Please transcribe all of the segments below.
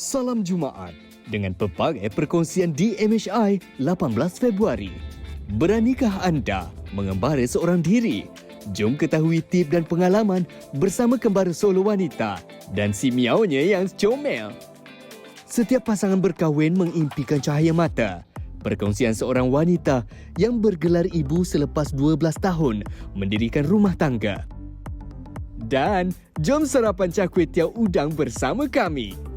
Salam Jumaat dengan pelbagai perkongsian di MHI 18 Februari. Beranikah anda mengembara seorang diri? Jom ketahui tip dan pengalaman bersama kembara solo wanita dan si miaunya yang comel. Setiap pasangan berkahwin mengimpikan cahaya mata. Perkongsian seorang wanita yang bergelar ibu selepas 12 tahun mendirikan rumah tangga. Dan jom sarapan Char Kway Teow udang bersama kami.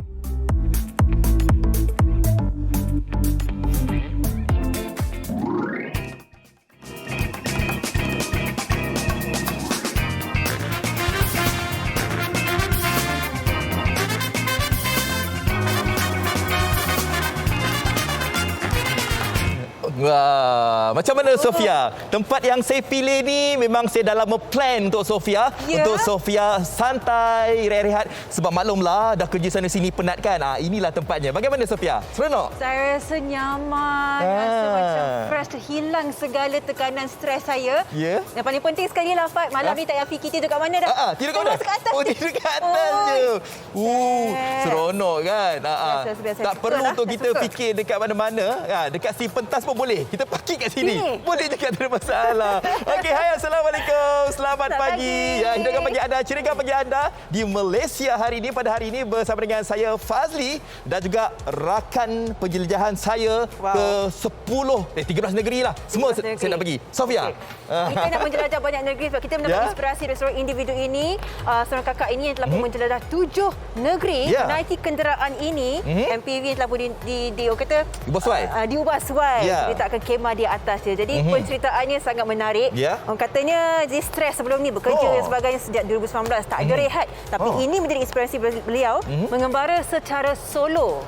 Wah, macam mana Sofia? Tempat yang saya pilih ni memang saya dah lama plan untuk Sofia. Untuk Sofia santai, rehat-rehat. Sebab maklumlah, dah kerja sana sini penat kan. Inilah tempatnya. Bagaimana Sofia? Seronok? Saya rasa nyaman, rasa macam fresh, hilang segala tekanan stres saya. Ya. Yang paling penting sekali lah Fat, malam ni tak payah fikir tidur kat mana dah. Tidur kat mana? Kat atas. Oh, tidur kat atas je. Seronok kan? Biasa. Tak perlu untuk kita fikir dekat mana-mana. Dekat si pentas pun boleh. Kita parking kat sini. Boleh juga, tak ada masalah. Okey, hai, Assalamualaikum. Selamat pagi. Hidupkan pagi anda, cerikan pagi anda di Malaysia hari ini. Pada hari ini bersama dengan saya Fazli dan juga rakan penjelajahan saya ke 13 negeri lah. Semua saya nak pergi. Sofia. Kita nak menjelajah banyak negeri sebab kita mendapat inspirasi dari seorang individu ini. Seorang kakak ini yang telah pun menjelajah 7 negeri menaiki kenderaan ini. MPV yang telah pun diubah suai. Dia takkan kemah di atas dia. Jadi penceritaannya sangat menarik. Orang katanya dia stres sebelum ni bekerja dan sebagainya sejak 2019. Tak ada rehat. Tapi ini menjadi inspirasi beliau mengembara secara solo.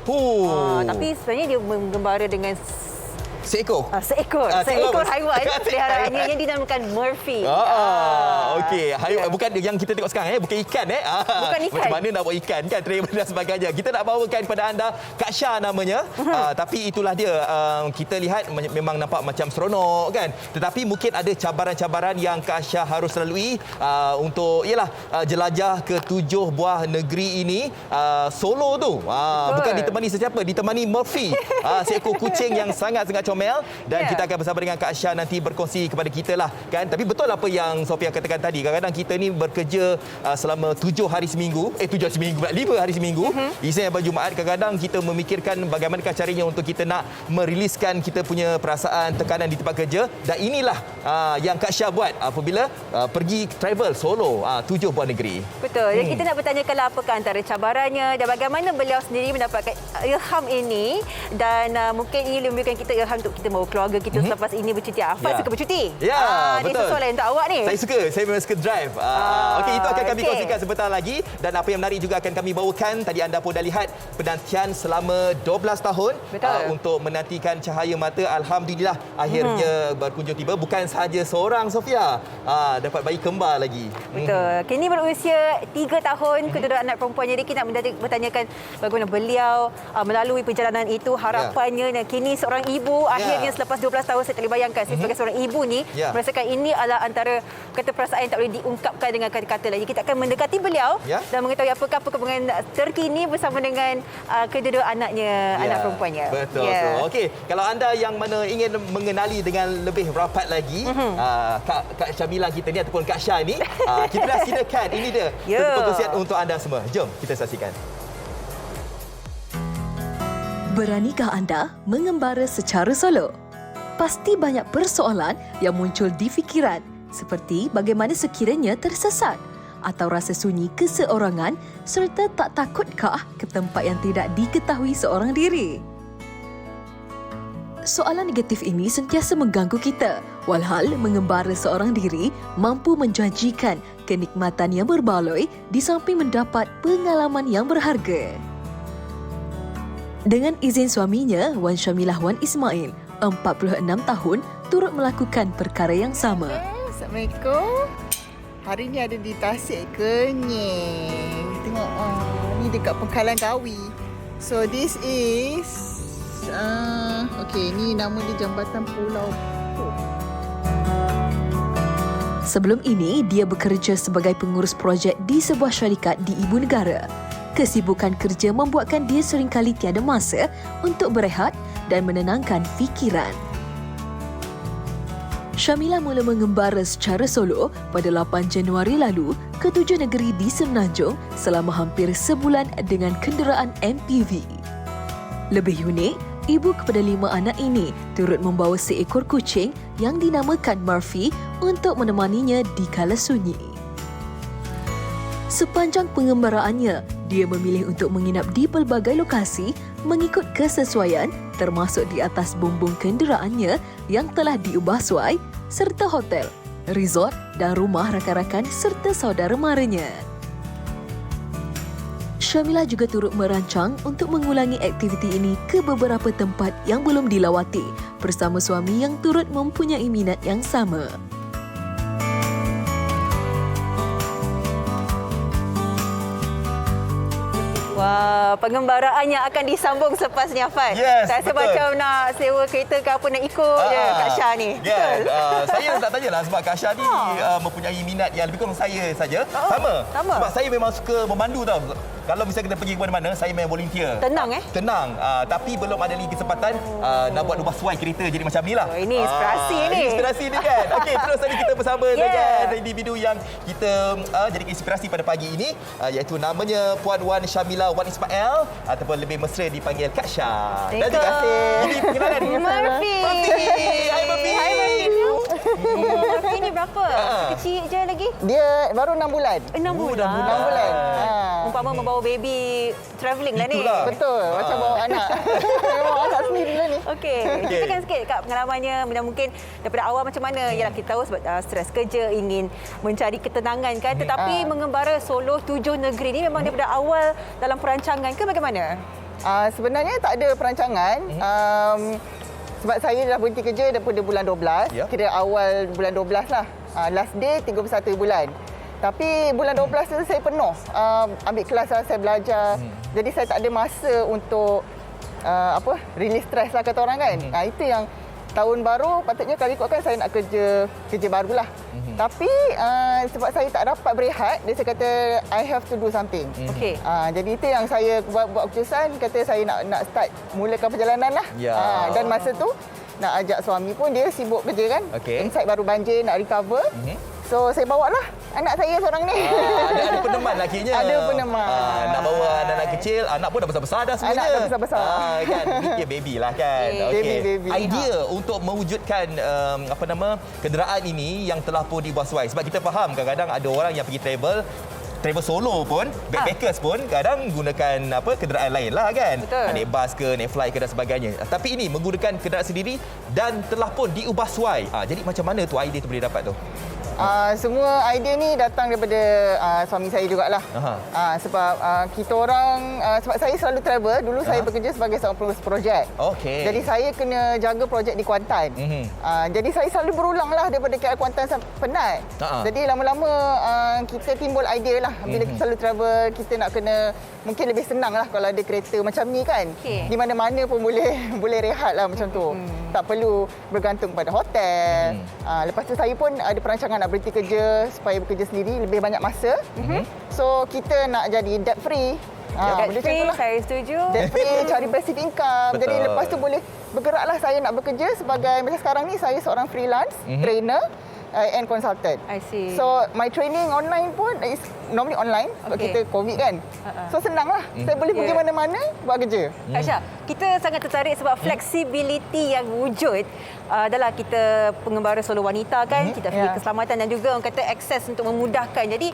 Tapi sebenarnya dia mengembara dengan seekor haiwan peliharaannya yang dinamakan Murphy. Okey, haiwan bukan yang kita tengok sekarang bukan ikan Bukan ikan. Macam mana nak buat ikan kan, trainer dan sebagainya. Kita nak bawakan kepada anda Kak Syah namanya. Tapi itulah dia, kita lihat memang nampak macam seronok kan. Tetapi mungkin ada cabaran-cabaran yang Kak Syah harus lalui untuk jelajah ke 7 buah negeri ini solo tu. Bukan ditemani sesiapa, ditemani Murphy, seekor kucing yang sangat-sangat comel. Dan kita akan bersama dengan Kak Syah nanti berkongsi kepada kita lah kan. Tapi betul apa yang Sofia katakan tadi, kadang-kadang kita ni bekerja selama 7 hari seminggu 5 hari seminggu. Isnin sampai Jumaat. Kadang-kadang kita memikirkan bagaimanakah caranya untuk kita nak meriliskan kita punya perasaan tekanan di tempat kerja. Dan inilah yang Kak Syah buat apabila pergi travel solo 7 buah negeri. Betul. Jadi kita nak bertanyakanlah apakah antara cabarannya dan bagaimana beliau sendiri mendapatkan ilham ini. Dan mungkin ini memberikan kita ilham untuk kita bawa keluarga kita selepas ini bercuti. Afan suka bercuti. Betul. Dia sesuai lah untuk awak ni. Saya memang suka drive. Okey, itu akan kami kongsikan sebentar lagi. Dan apa yang menarik juga akan kami bawakan. Tadi anda pun dah lihat penantian selama 12 tahun untuk menantikan cahaya mata. Alhamdulillah akhirnya berkunjung tiba. Bukan sahaja seorang Sofia, dapat bayi kembar lagi. Betul. Kini berusia 3 tahun kedua anak perempuan. Jadi kita nak bertanyakan bagaimana beliau melalui perjalanan itu, harapannya. Dan kini seorang ibu, akhirnya selepas 12 tahun saya tak boleh bayangkan saya sebagai seorang ibu ni merasakan ini adalah antara kata perasaan yang tak boleh diungkapkan dengan kata-kata lagi. Kita akan mendekati beliau dan mengetahui apakah perkembangan terkini bersama dengan kedua-dua anaknya, anak perempuannya. Betul. Okey, kalau anda yang mana ingin mengenali dengan lebih rapat lagi Kak Syamila kita ni ataupun Kak Syah ni, kita dah silakan. Ini dia perkongsian untuk anda semua. Jom kita saksikan. Beranikah anda mengembara secara solo? Pasti banyak persoalan yang muncul di fikiran, seperti bagaimana sekiranya tersesat atau rasa sunyi keseorangan serta tak takutkah ke tempat yang tidak diketahui seorang diri. Soalan negatif ini sentiasa mengganggu kita, walhal mengembara seorang diri mampu menjanjikan kenikmatan yang berbaloi di samping mendapat pengalaman yang berharga. Dengan izin suaminya, Wan Syamilah Wan Ismail, 46 tahun, turut melakukan perkara yang sama. Assalamualaikum. Hari ni ada di Tasik Kenying. Tengok, ni dekat Pengkalan Kawi. So this is, ni nama dia Jambatan Pulau Poh. Sebelum ini, dia bekerja sebagai pengurus projek di sebuah syarikat di ibu negara. Kesibukan kerja membuatkan dia seringkali tiada masa untuk berehat dan menenangkan fikiran. Syamila mula mengembara secara solo pada 8 Januari lalu ke 7 negeri di Semenanjung selama hampir sebulan dengan kenderaan MPV. Lebih unik, ibu kepada 5 anak ini turut membawa seekor kucing yang dinamakan Murphy untuk menemaninya di kala sunyi. Sepanjang pengembaraannya, dia memilih untuk menginap di pelbagai lokasi mengikut kesesuaian termasuk di atas bumbung kenderaannya yang telah diubah suai serta hotel, resort dan rumah rakan-rakan serta saudara maranya. Syamila juga turut merancang untuk mengulangi aktiviti ini ke beberapa tempat yang belum dilawati bersama suami yang turut mempunyai minat yang sama. Wah, pengembaraan yang akan disambung selepasnya, Fad. Yes, Saya rasa betul. macam nak sewa kereta ke apa nak ikut je Kak Syah ni. Yeah, saya tak tanyalah sebab Kak Syah ni mempunyai minat yang lebih kurang saya saja. Sama. Sebab saya memang suka memandu tau. Kalau misalnya kita pergi ke mana-mana, saya main volunteer. Tenang Tenang. Tapi belum ada lagi kesempatan nak buat ubah suai kereta jadi macam ni lah. Oh, ini inspirasi ni. Inspirasi ni kan. Okey, terus tadi kita bersama Yeah. dengan individu yang kita jadikan inspirasi pada pagi ini, iaitu namanya Puan Wan Syamila Wan Ismail ataupun lebih mesra dipanggil Kak Syah. Dan juga ini pengenalan Murphy. Hai Murphy. Hai Murphy. Murphy ni berapa? Kecil je lagi? Dia baru 6 bulan. 6 bulan. 6 bulan. Umpama membawa baby travelling lah ni. Itulah. Betul, macam bawa anak. Bawa anak sendiri lah ni. Okey. Ceritakan sikit Kak pengalamannya, benda mungkin daripada awal macam mana. Yalah kita tahu sebab stres kerja, ingin mencari ketenangan kan. Tetapi mengembara solo 7 negeri ni memang daripada awal dalam perancangan ke bagaimana? Sebenarnya tak ada perancangan. Sebab saya dah berhenti kerja daripada bulan 12. Ya. Kira awal bulan 12 lah. Last day 31 bulan. Tapi bulan 12 tu saya penuh. Ambil kelas lah, saya belajar. Jadi saya tak ada masa untuk release stress lah kata orang kan. Itu yang tahun baru patutnya kalau ikutkan saya nak kerja barulah. Tapi sebab saya tak dapat berehat, dia saya kata I have to do something. Okey. Jadi itu yang saya buat keputusan, kata saya nak start mulakan perjalanan lah. Ya. Dan masa tu nak ajak suami pun dia sibuk kerja kan. Okey. Insight baru banjir nak recover. So saya bawa lah anak saya seorang ni. Ada peneman lah akhirnya. Ada peneman. Nak bawa anak kecil, anak pun dah besar-besar dah semuanya. Anak dah besar-besar. Kan, fikir baby lah kan. Okay. Okey. Baby. Idea untuk mewujudkan kenderaan ini yang telah pun dibuat sesuai. Sebab kita faham kadang-kadang ada orang yang pergi travel solo pun, backpackers pun kadang gunakan kenderaan lain lah kan. Betul. Naik bas ke, naik fly ke dan sebagainya. Tapi ini menggunakan kenderaan sendiri dan telah pun diubah suai. Jadi macam mana tu idea tu boleh dapat tu? Semua idea ni datang daripada suami saya jugalah. Sebab kita orang, sebab saya selalu travel, dulu saya bekerja sebagai seorang pengurus projek. Okey. Jadi saya kena jaga projek di Kuantan. Jadi saya selalu berulang lah daripada KL Kuantan sampai penat. Jadi lama-lama kita timbul idea lah. Bila kita selalu travel, kita nak kena mungkin lebih senang lah kalau ada kereta macam ni kan. Okey. Di mana-mana pun boleh rehat lah macam tu. Tak perlu bergantung pada hotel. Lepas tu saya pun ada perancangan nak berhenti kerja supaya bekerja sendiri lebih banyak masa. So kita nak jadi debt free. Debt free, saya setuju. Debt free, cari passive income. Betul. Jadi lepas tu boleh bergeraklah saya nak bekerja sebagai macam sekarang ni saya seorang freelance trainer and consultant. I see. So my training online pun is normally online sebab Okay. kita COVID kan. So senang lah. Saya boleh pergi mana-mana buat kerja. Kak Syah, kita sangat tertarik sebab fleksibiliti yang wujud adalah kita pengembara solo wanita kan, kita beri keselamatan dan juga orang kata akses untuk memudahkan. Jadi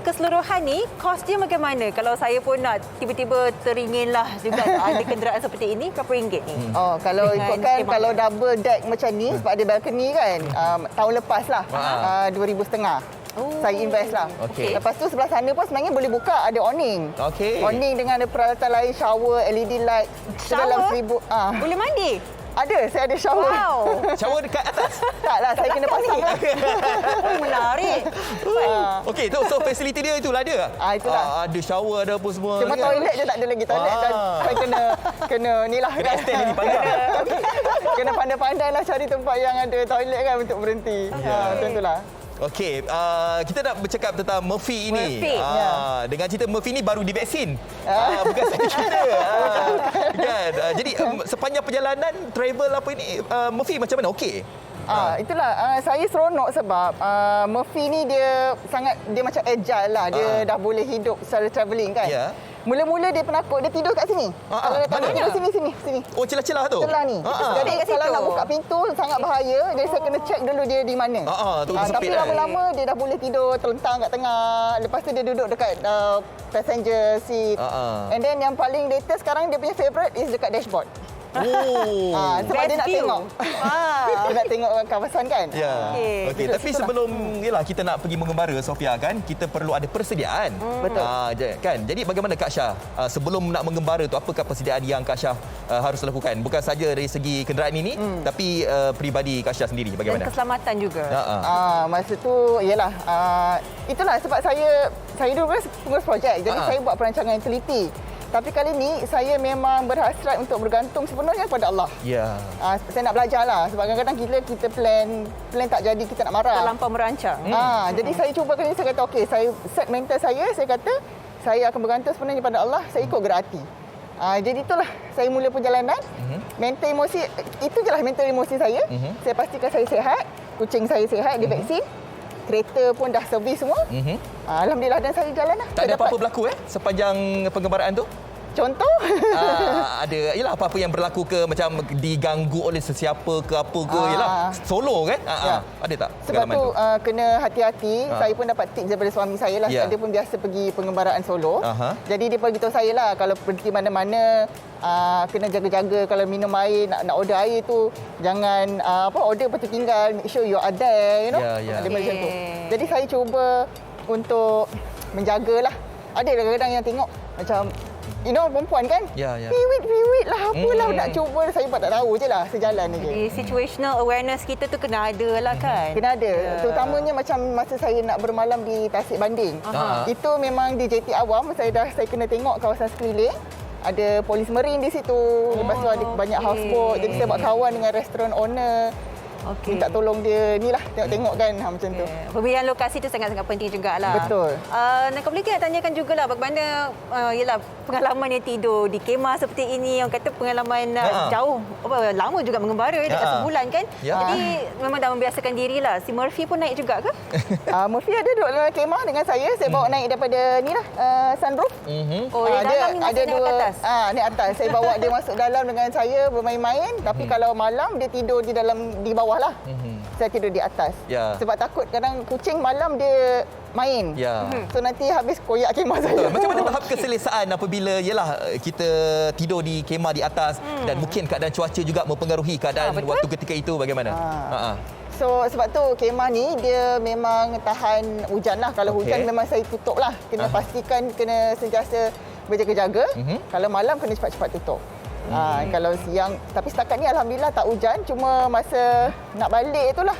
keseluruhan ni kos dia bagaimana? Kalau saya pun nak tiba-tiba teringinlah juga ada kenderaan seperti ini, berapa ringgit ni? Oh, kalau Dengan ikutkan skema kalau ni. double deck macam ni sebab ada balcony kan, tahun lepas lah 2,500 saya invest lah. Okey. Lepas tu sebelah sana pun sebenarnya boleh buka ada awning. Okey. Awning dengan ada peralatan lain, shower, LED light. Dalam Shower? 1,000. Boleh mandi? Ada, saya ada shower. Wow. Shower dekat atas. Taklah, saya kena pasang lah. Oh, menarik. Okey, so fasiliti dia itulah dia. Itulah. Ada shower, ada apa semua. Cuma kan? toilet je tak ada lagi. Toilet dan saya kena ni lah. Kena extend lagi panjang. Kena pandai-pandai lah cari tempat yang ada toilet kan untuk berhenti. Macam itulah. Okey, kita nak bercakap tentang Murphy ini. Murphy, Dengan cerita Murphy ini baru di vaksin. Bukan satu kita. Kan? Jadi sepanjang perjalanan travel apa ini, Murphy macam mana? Okey. Itulah saya seronok sebab Murphy ni dia macam agile lah. Dia dah boleh hidup secara travelling kan. Ya. Mula-mula dia penakut, dia tidur kat sini. Kalau dia mana? tidur sini. Oh, celah-celah tu? Celah ni. Jadi kat kalau situ. nak buka pintu sangat bahaya. Jadi saya kena check dulu dia di mana. Tunggu Tapi sempit, lama-lama dia dah boleh tidur terlentang kat tengah. Lepas tu dia duduk dekat passenger seat. And then yang paling latest sekarang dia punya favourite is dekat dashboard. Oh. Sebab dia nak view. tengok. Dia nak tengok kawasan kan. Ya. Okey, tapi sebelum kita nak pergi mengembara Sofia kan, kita perlu ada persediaan. Betul. Kan. Jadi bagaimana Kak Syah sebelum nak mengembara tu, apakah persediaan yang Kak Syah harus lakukan? Bukan saja dari segi kenderaan ini, tapi peribadi Kak Syah sendiri Dan bagaimana? keselamatan juga. Masa tu ialah itulah sebab saya dulu kan pengurus projek. Jadi saya buat perancangan yang teliti. Tapi kali ni saya memang berhasrat untuk bergantung sepenuhnya kepada Allah. Ya. Saya nak belajar lah sebab kadang-kadang kita plan tak jadi, kita nak marah. Terlampau merancang. Jadi saya cuba kali ni, saya kata okey, saya set mental saya kata saya akan bergantung sepenuhnya pada Allah, saya ikut gerati. Jadi itulah saya mula perjalanan. Mental emosi, itu je lah mental emosi saya. Saya pastikan saya sihat, kucing saya sihat, dia vaksin. Kereta pun dah servis semua. Alhamdulillah, dan saya jalan lah. Tak ada apa-apa berlaku sepanjang pengembaraan tu? Contoh? Ada apa-apa yang berlaku ke, macam diganggu oleh sesiapa ke apa ke, solo kan? Ada tak Sebab pengalaman tu kena hati-hati. Saya pun dapat tips daripada suami saya lah. Ya. Dia pun biasa pergi pengembaraan solo. Aha. Jadi dia beritahu saya lah, kalau pergi mana-mana kena jaga-jaga. Kalau minum air, nak order air tu jangan order lepas tu tinggal. Make sure you are there, you know. Ya. Dia macam tu. Jadi saya cuba untuk menjagalah. Ada kadang-kadang yang tengok macam perempuan kan? Ya. Piwit lah, apalah nak cuba. Saya pun tak tahu je lah, sejalan je. Jadi situational awareness kita tu kena ada lah kan. Kena ada. Terutamanya macam masa saya nak bermalam di Tasik Banding. Itu memang di JT Awam, saya kena tengok kawasan sekeliling. Ada polis marine di situ. Lepas tu ada banyak houseboat. Jadi saya buat kawan dengan restoran owner. Minta tolong dia ni lah, tengok-tengok kan macam tu. Pemilihan lokasi tu sangat-sangat penting jugalah. Betul. Nak boleh nak tanyakan jugalah bagaimana pengalaman yang tidur di kemah seperti ini. Orang kata pengalaman jauh, lama juga mengembara dekat sebulan kan. Ya. Jadi memang dah membiasakan dirilah. Si Murphy pun naik juga ke? Murphy ada duduk dalam kemah dengan saya. Saya bawa naik daripada ni lah, sunroof. Oh, di dalam ni ada naik dua atas? naik atas. Saya bawa dia masuk dalam dengan saya bermain-main. Tapi kalau malam dia tidur di bawah lah. Saya tidur di atas. Ya. Sebab takut kadang kucing malam dia main. Ya. So nanti habis koyak kemah saya. Macam mana tahap keselesaan apabila kita tidur di kemah di atas dan mungkin keadaan cuaca juga mempengaruhi keadaan waktu ketika itu bagaimana? So sebab tu kemah ni dia memang tahan hujan lah. Kalau hujan memang saya tutup lah. Kena pastikan kena sentiasa berjaga-jaga. Kalau malam kena cepat-cepat tutup. Kalau siang, tapi setakat ni alhamdulillah tak hujan, cuma masa nak balik itulah.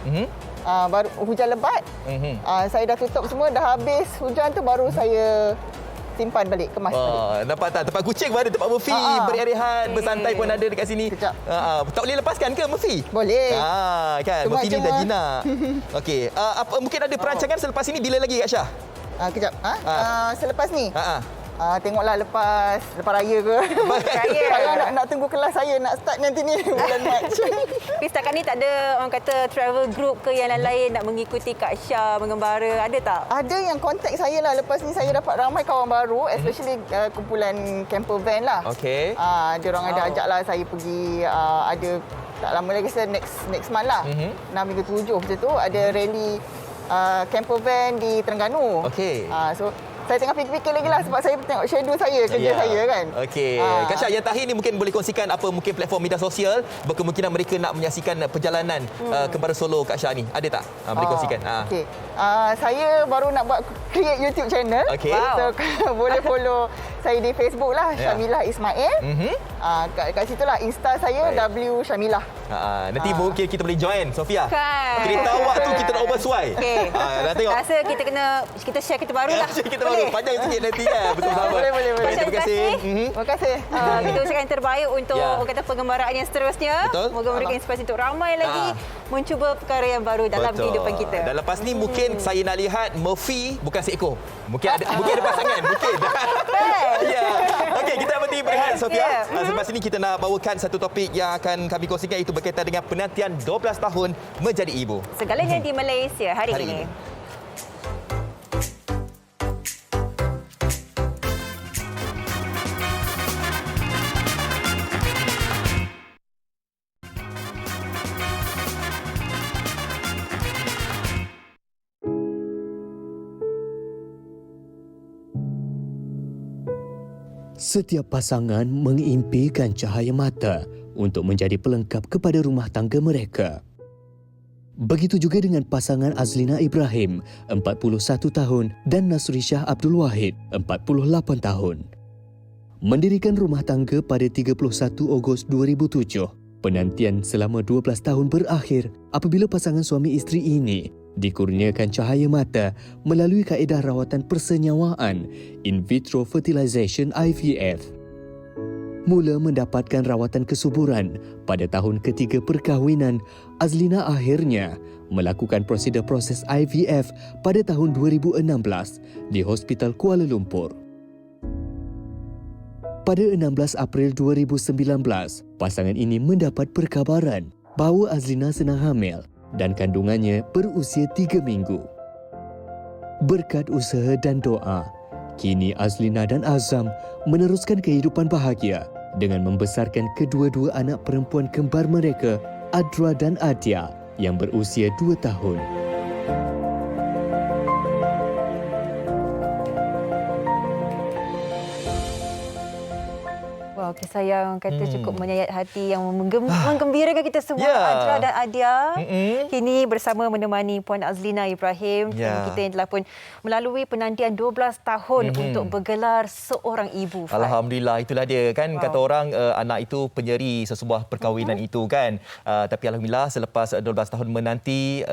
Baru hujan lebat. Saya dah tutup semua, dah habis hujan tu baru saya simpan balik, kemas balik. Nampak tak? Tempat kucing pun ada, tempat Murphy berehat, bersantai pun ada dekat sini. Kejap. Tak boleh lepaskan ke Murphy? Boleh. Kan, Cuma- Murphy ni dah jinak. Okey, mungkin ada perancangan selepas ini bila lagi Kak Syah? Kejap. Selepas ni, tengoklah lepas raya ke. Raya. Kalau nak tunggu kelas saya nak start nanti ni bulan Mac. Tapi setakat ni tak ada orang kata travel group ke yang lain-lain nak mengikuti Kak Syah mengembara, ada tak? Ada yang contact saya lah. Lepas ni saya dapat ramai kawan baru, especially kumpulan camper van lah. Okey. Dia orang ada ajak lah saya pergi, ada tak lama lagi saya next month lah. 6 hingga 7 macam tu ada rally camper van di Terengganu. Okey. So saya tengah fikir-fikir lagi lah sebab saya tengok schedule saya, kerja saya kan. Okey. Kak Syah, yang terakhir ni mungkin boleh kongsikan apa mungkin platform media sosial berkemungkinan mereka nak menyaksikan perjalanan kembara solo Kak Syah ni. Ada tak? Boleh kongsikan. Okey. Saya baru nak buat create YouTube channel. Okey. Wow. So boleh follow saya di Facebook lah, Syamilah Ismail. Kat situ lah Insta saya W Syamilah. Nanti mungkin kita boleh join, Sofia. Kan. Kereta awak tu kita nak oversuai. Okey. Dah tengok. Rasa kita share kita baru lah. Kita baru panjang sikit nanti kan. Betul-betul. Boleh. Terima kasih. Terima kasih. Kita usahakan yang terbaik untuk orang kata pengembaraan yang seterusnya. Betul. Moga memberikan inspirasi untuk ramai lagi mencuba perkara yang baru dalam kehidupan kita. Dan lepas ni mungkin saya nak lihat Murphy bukan seekor. Mungkin ada pasangan, mungkin. Ya. Okey, kita berhenti berehat, Sofia. Selepas ini kita nak bawakan satu topik yang akan kami kongsikan, itu berkaitan dengan penantian 12 tahun menjadi ibu. Segalanya di Malaysia hari ini. Setiap pasangan mengimpikan cahaya mata untuk menjadi pelengkap kepada rumah tangga mereka. Begitu juga dengan pasangan Azlina Ibrahim, 41 tahun, dan Nasri Shah Abdul Wahid, 48 tahun. Mendirikan rumah tangga pada 31 Ogos 2007, penantian selama 12 tahun berakhir apabila pasangan suami isteri ini dikurniakan cahaya mata melalui kaedah rawatan persenyawaan in vitro fertilization IVF. Mula mendapatkan rawatan kesuburan pada tahun ketiga perkahwinan, Azlina akhirnya melakukan prosedur proses IVF pada tahun 2016 di Hospital Kuala Lumpur. Pada 16 April 2019, pasangan ini mendapat perkabaran bahawa Azlina sedang hamil dan kandungannya berusia 3 minggu. Berkat usaha dan doa, kini Azlina dan Azam meneruskan kehidupan bahagia dengan membesarkan kedua-dua anak perempuan kembar mereka, Adra dan Adia, yang berusia 2 tahun. Wow, kisah yang kata cukup menyayat hati, yang menggembirakan kita semua. Adra dan Adia kini bersama menemani Puan Azlina Ibrahim, kita yang telah pun melalui penantian 12 tahun untuk bergelar seorang ibu. Alhamdulillah, itulah dia kan. Kata orang anak itu penyeri sesebuah perkahwinan itu kan. Tapi alhamdulillah selepas 12 tahun menanti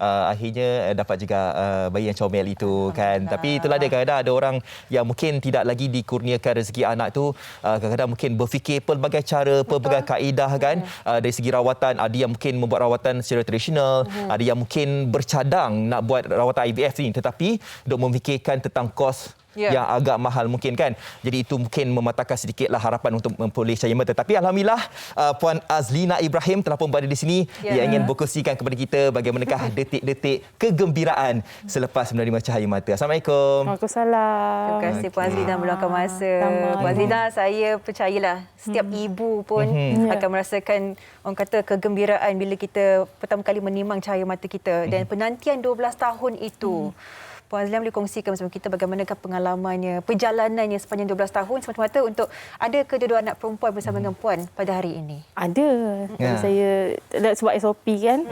akhirnya dapat juga bayi yang comel itu kan. Tapi itulah dia, kadang-kadang ada orang yang mungkin tidak lagi dikurniakan rezeki anak tu, kadang-kadang mungkin berfikir pelbagai cara, pelbagai kaedah kan. Dari segi rawatan, ada yang mungkin membuat rawatan secara tradisional, ada yang mungkin bercadang nak buat rawatan IVF ni, tetapi duk memfikirkan tentang kos yang agak mahal mungkin kan. Jadi itu mungkin mematahkan sedikitlah harapan untuk memperoleh cahaya mata. Tapi alhamdulillah Puan Azlina Ibrahim telah pun berada di sini yang ingin berkongsikan kepada kita bagaimanakah detik-detik kegembiraan selepas menerima cahaya mata. Assalamualaikum. Waalaikumsalam. Terima kasih Puan Azlina meluangkan masa. Puan Azlina, saya percayalah setiap ibu pun akan merasakan, orang kata, kegembiraan bila kita pertama kali menimang cahaya mata kita. Dan penantian 12 tahun itu, Puan Azlina boleh kongsikan bersama kita bagaimanakah pengalamannya, perjalanannya sepanjang 12 tahun semata-mata untuk ada kedua-dua anak perempuan bersama dengan Puan pada hari ini? Ada. Saya sebab SOP kan,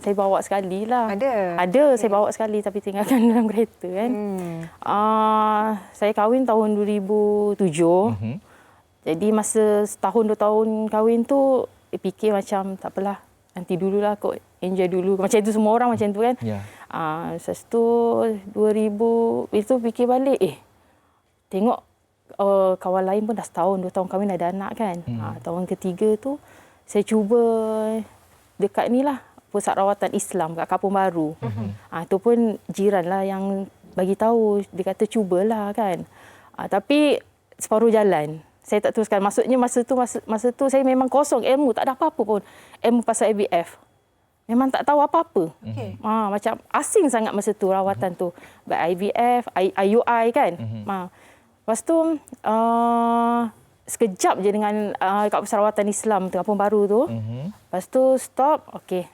saya bawa sekali lah. Ada, saya bawa sekali tapi tinggalkan dalam kereta kan. Saya kahwin tahun 2007. Jadi masa setahun 2 tahun kahwin tu, fikir macam tak apalah, nanti dululah kot, enjoy dulu. Macam itu semua orang macam tu kan. Lepas tu 2000 itu fikir balik, tengok kawan lain pun dah setahun 2 tahun kahwin ada anak kan. Tahun ketiga tu saya cuba dekat ni lah, pusat rawatan Islam kat Kampung Baru. Itu pun jiran lah yang bagi tahu, dia kata cubalah kan. Tapi separuh jalan saya tak teruskan. Maksudnya masa tu saya memang kosong ilmu, tak ada apa-apa pun ilmu pasal IVF. Memang tak tahu apa-apa. Macam asing sangat masa tu rawatan tu. Baik IVF, IUI kan. Lepas tu sekejap je dengan kat pusat rawatan Islam Kampung Baru tu. Lepas tu stop. Okey.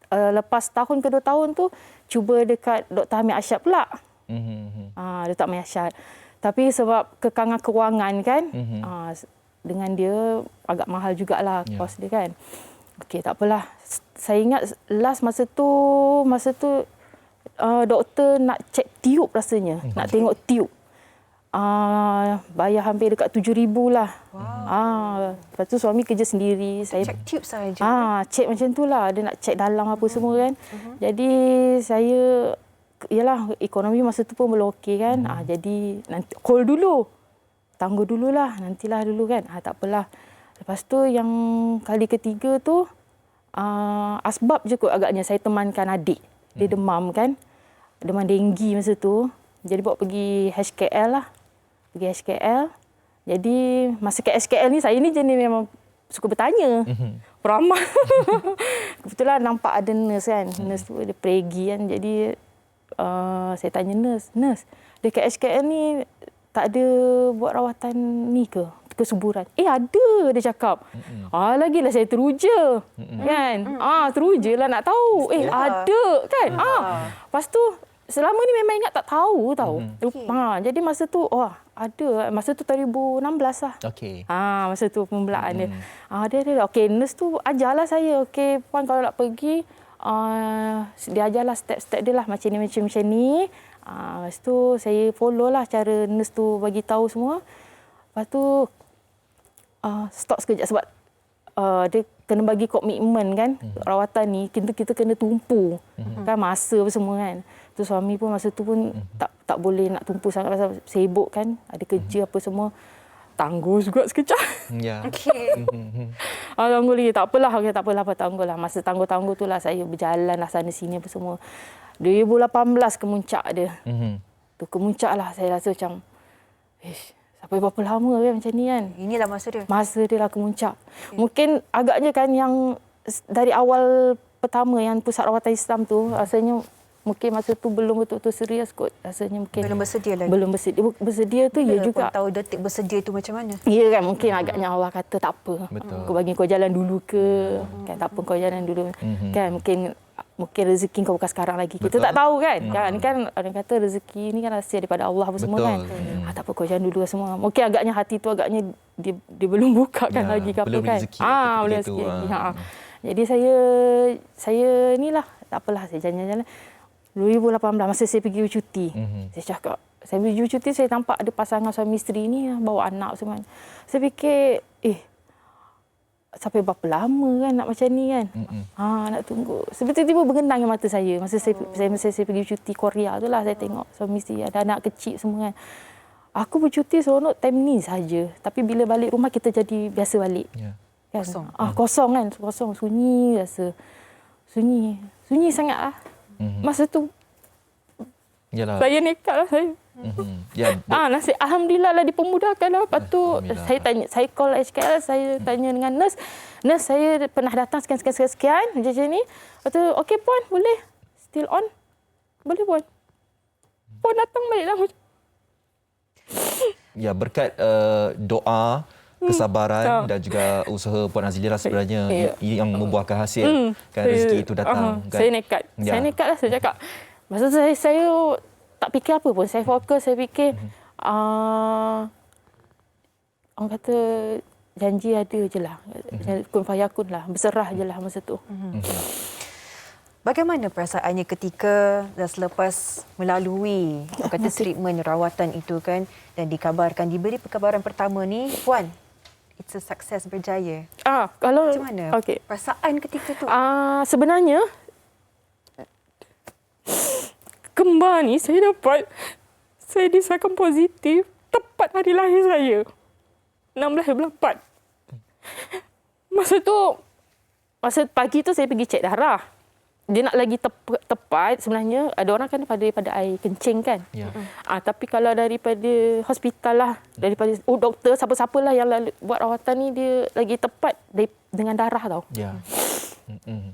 Lepas tahun ke 2 tahun tu cuba dekat Dr. Hamid Arsyad pula. Dr. Hamid Arsyad. Tapi sebab kekangan kewangan kan, dengan dia agak mahal jugalah kos dia kan. Okey, tak apalah. Saya ingat last masa tu doktor nak cek tiup rasanya, nak tengok tiup. bayar hampir dekat 7,000 lah. Lepas tu suami kerja sendiri. Saya Cek tube saja. cek macam tu lah. Dia nak cek dalam apa semua kan. Jadi saya, yalah, ekonomi masa tu pun belum okey kan. Jadi nanti hold dulu. Tangguh dululah. Nantilah dulu kan. Tak apalah. Lepas tu yang kali ketiga tu, asbab je kot agaknya saya temankan adik. Dia demam kan. Demam denggi masa tu. Jadi bawa pergi HKL lah. Pergi HKL. Jadi masa ke HKL ni, saya ni jenis memang suka bertanya. Peramah. Kebetulan nampak ada nurse kan. Nurse tu ada pergi kan. Jadi saya tanya nurse, dekat HKL ni tak ada buat rawatan ni ke? Kesuburan. Ada, dia cakap. Lagilah saya teruja. Kan? Teruja lah nak tahu. Ada kan? Lepas tu, selama ni memang ingat tak tahu tau. Jadi masa tu, ada. Masa tu 2016 lah. Okey. Masa tu pembelaan dia. Dia. Okey, nurse tu ajarlah saya. Okey, puan kalau nak pergi, dia ajarlah step-step dia lah. Macam ni. Lepas tu saya follow lah cara nurse tu bagi tahu semua. Lepas tu, stop sekejap sebab dia kena bagi komitmen kan. Rawatan ni, kita kena tumpu. Kan masa semua kan. Tu suami pun masa tu pun tak boleh nak tumpu sangat pasal sibuk kan, ada kerja apa semua. Tangguh juga sekejap. Ya. Okey. Tangguh lagi. Tak apalah, tangguh lah. Masa tangguh-tangguh tu lah saya berjalan lah sana sini apa semua. 2018 kemuncak dia. Tu kemuncak lah saya rasa macam, sampai berapa lama kan macam ni kan. Inilah masa dia. Masa dia lah kemuncak. Mungkin agaknya kan yang dari awal pertama yang pusat rawatan Islam tu, rasanya mungkin masa tu belum betul-betul serius kot. Rasanya mungkin Belum bersedia lagi. Belum bersedia. Bersedia tu ya juga. Tahu detik bersedia tu macam mana. Ya kan, mungkin agaknya Allah kata tak apa. Betul. Kau bagi kau jalan dulu ke. Kan tak apa kau jalan dulu. Kan mungkin rezeki kau bukan sekarang lagi. Kita tak tahu kan. Kan orang kata rezeki ni kan rahsia daripada Allah apa semua kan. Tak apa kau jalan dulu semua. Mungkin agaknya hati tu agaknya dia belum buka kan lagi ke apa belum kan. rezeki Belum rezeki. Jadi saya inilah tak apalah saya jalan-jalan. 2018 masa saya pergi bercuti. Saya cakap, saya pergi bercuti saya nampak ada pasangan suami isteri ni bawa anak semua. Saya fikir, sampai berapa lama kan nak macam ni kan? Nak tunggu. Tiba-tiba bergenang mata saya. Masa saya pergi bercuti Korea tu lah, saya tengok suami isteri ada anak kecil semua kan. Aku bercuti seronok time ni saja. Tapi bila balik rumah kita jadi biasa balik. Kan? Kosong kan? Kosong, sunyi rasa. Sunyi sangat lah. Masa tu Yalah. saya nekat lah saya. Nasib Alhamdulillah lah dipermudahkan lah. Lepas tu saya call HKL, saya tanya dengan nurse. Nurse, saya pernah datang sekian macam ni. Lepas tu, okey puan, boleh? Still on? Boleh puan? Puan datang balik lah. Ya, berkat doa, kesabaran dan juga usaha Puan Azlira sebenarnya yang membuahkan hasil kan rezeki itu datang kan. Saya nekat. Saya nekat lah saya cakap. Masa tu saya tak fikir apa pun. Saya fokus, saya fikir orang kata janji ada je lah. Kun fayakun lah. Berserah je lah masa tu. Bagaimana perasaannya ketika dah selepas melalui kata treatment rawatan itu kan dan dikabarkan diberi perkabaran pertama ni, puan, it's a success, berjaya. Kalau macam mana perasaan ketika tu? Sebenarnya kembar ni saya disahkan positif tepat hari lahir saya. 16 bulan 4. Masa pagi tu saya pergi cek darah. Dia nak lagi tepat sebenarnya ada orang kan daripada air kencing kan. Tapi kalau daripada hospital lah, daripada doktor siapa-siapalah yang buat rawatan ni dia lagi tepat dengan darah tau.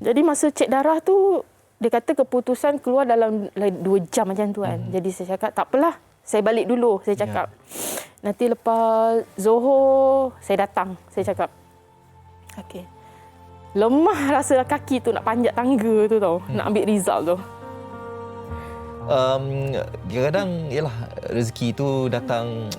Jadi masa cek darah tu dia kata keputusan keluar dalam 2 jam macam tu kan. Jadi saya cakap tak apalah, saya balik dulu saya cakap. Nanti lepas Zohor saya datang, saya cakap. Okey. Lemah rasa kaki tu nak panjat tangga tu tau. Nak ambil result tu. Kadang-kadang ialah rezeki itu datang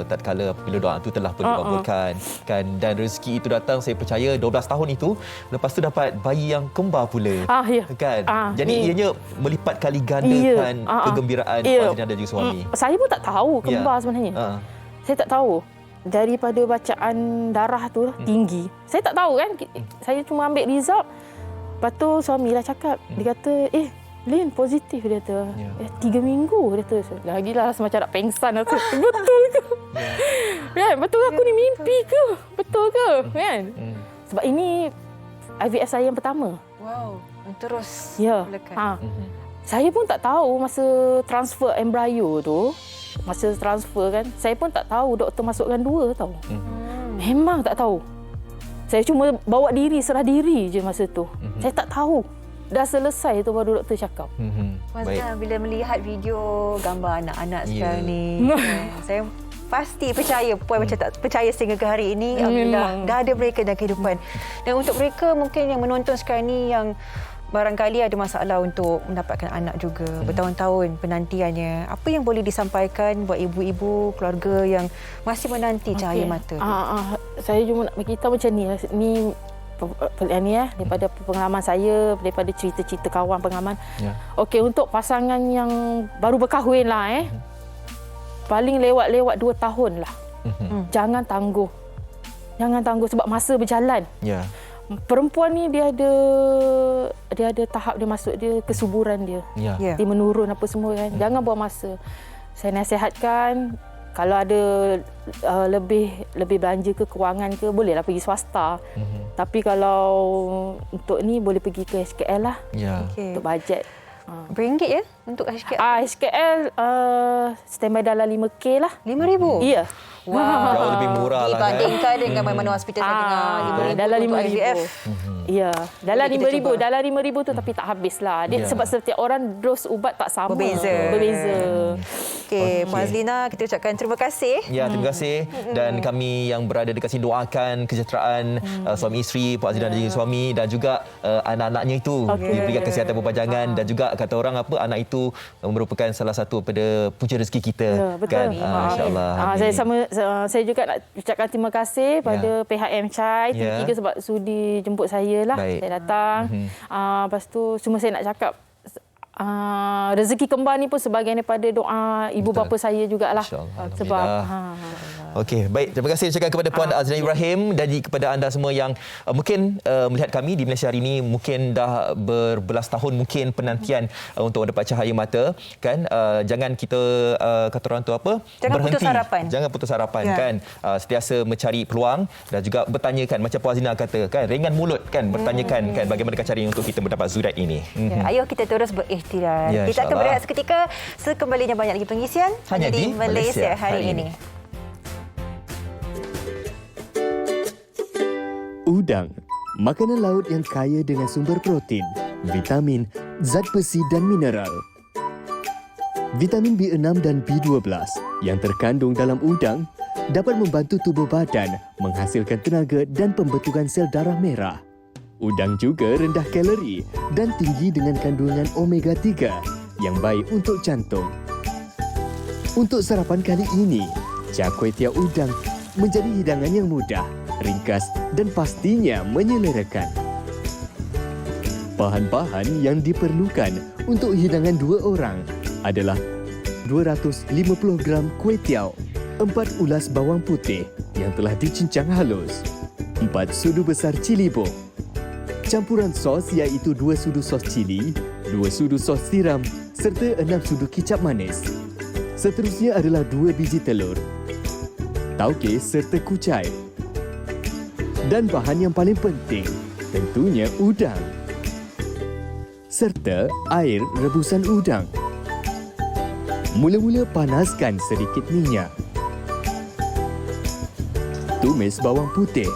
tatkala apabila doa itu telah pun dikabulkan kan, dan rezeki itu datang, saya percaya 12 tahun itu lepas tu dapat bayi yang kembar pula Ya. kan. Jadi ianya melipat kali gandakan kegembiraan Puan Azlina dan juga suami. Saya pun tak tahu kembar sebenarnya. Saya tak tahu. Daripada bacaan darah tu tinggi. Saya tak tahu kan. Saya cuma ambil result. Lepas tu suami lah cakap. Dia kata, Lin, positif, dia kata. 3 minggu, dia kata. Lagilah semacam nak pengsan. Betul ke? Kan? Betul ke aku ni mimpi ke? Betul ke? Kan? Sebab ini IVF saya yang pertama. Wow, terus Ya. melekat. Saya pun tak tahu masa transfer embrio tu. Masa transfer kan, saya pun tak tahu doktor masukkan 2 tau. Memang tak tahu. Saya cuma bawa diri, serah diri je masa tu. Saya tak tahu. Dah selesai tu baru doktor cakap. Mas Baik. Azlina, bila melihat video gambar anak-anak sekarang ni, saya pasti percaya, Puan macam tak percaya sehingga ke hari ini. Alhamdulillah, dah ada mereka dalam kehidupan. Dan untuk mereka mungkin yang menonton sekarang ni yang barangkali ada masalah untuk mendapatkan anak juga, bertahun-tahun penantiannya. Apa yang boleh disampaikan buat ibu-ibu, keluarga yang masih menanti cahaya mata? Saya cuma nak beritahu macam ni. Ni daripada pengalaman saya, daripada cerita-cerita kawan pengalaman. Okey, untuk pasangan yang baru berkahwin lah paling lewat-lewat 2 tahun lah. Jangan tangguh. Jangan tangguh sebab masa berjalan. Perempuan ni dia ada tahap dia masuk dia kesuburan dia. Dia menurun apa semua kan. Jangan buang masa. Saya nasihatkan kalau ada lebih belanja ke kewangan ke, bolehlah pergi swasta. Tapi kalau untuk ni boleh pergi ke HKL lah. Untuk bajet. RM1 ya untuk HKL? HKL standby dalam 5K lah. RM5,000? Ya. Wow. Jauh lebih murah lah kan. Dibandingkan dengan mana-mana hospital saya dengar RM5,000 dalam untuk RM5,000. IVF. Ya, dalam Boleh kita RM5,000, cuba. dalam RM5,000 tu tapi tak habis lah. Dia sebab setiap orang dos ubat tak sama. Berbeza. Okey, Puan Azlina, kita ucapkan terima kasih. Ya, terima kasih. Dan kami yang berada dekat sini doakan kesejahteraan suami isteri, Puan Azlina dan juga suami, dan juga anak-anaknya itu diberikan kesihatan berpanjangan, dan juga kata orang apa, anak itu merupakan salah satu pada punca rezeki kita. Betul. Kan? InsyaAllah. Saya juga nak ucapkan terima kasih pada pihak MChai TV3 sebab sudi jemput saya lah. Baik. Saya datang. Lepas tu cuma saya nak cakap rezeki kembar ni pun sebahagian daripada doa ibu bapa saya jugalah. Sebab Okey, baik. Terima kasih ucapkan kepada Puan Azlina Ibrahim dan kepada anda semua yang mungkin melihat kami di Malaysia hari ini, mungkin dah berbelas tahun mungkin penantian untuk mendapat cahaya mata kan. Jangan kita kata orang tu apa? Jangan berhenti. putus harapan. Jangan putus harapan kan. Sentiasa mencari peluang dan juga bertanyakan macam Puan Azlina kata kan, ringan mulut kan, bertanyakan kan bagaimana cara untuk kita mendapat zuriat ini. Ayo kita terus berikhtiar. Ya, Kita akan insyaAllah. berehat seketika. Sekembalinya banyak lagi pengisian Hanya di Malaysia hari ini. Udang, makanan laut yang kaya dengan sumber protein, vitamin, zat besi dan mineral. Vitamin B6 dan B12 yang terkandung dalam udang dapat membantu tubuh badan menghasilkan tenaga dan pembentukan sel darah merah. Udang juga rendah kalori dan tinggi dengan kandungan omega 3 yang baik untuk jantung. Untuk sarapan kali ini, Char Kway Teow udang menjadi hidangan yang mudah, ringkas dan pastinya menyelerakan. Bahan-bahan yang diperlukan untuk hidangan 2 orang adalah 250 gram kuih tiaw, 4 ulas bawang putih yang telah dicincang halus, 4 sudu besar cili bok, campuran sos iaitu 2 sudu sos cili, 2 sudu sos tiram serta 6 sudu kicap manis. Seterusnya adalah 2 biji telur, tauge serta kucai. Dan bahan yang paling penting, tentunya udang. Serta air rebusan udang. Mula-mula panaskan sedikit minyak. Tumis bawang putih.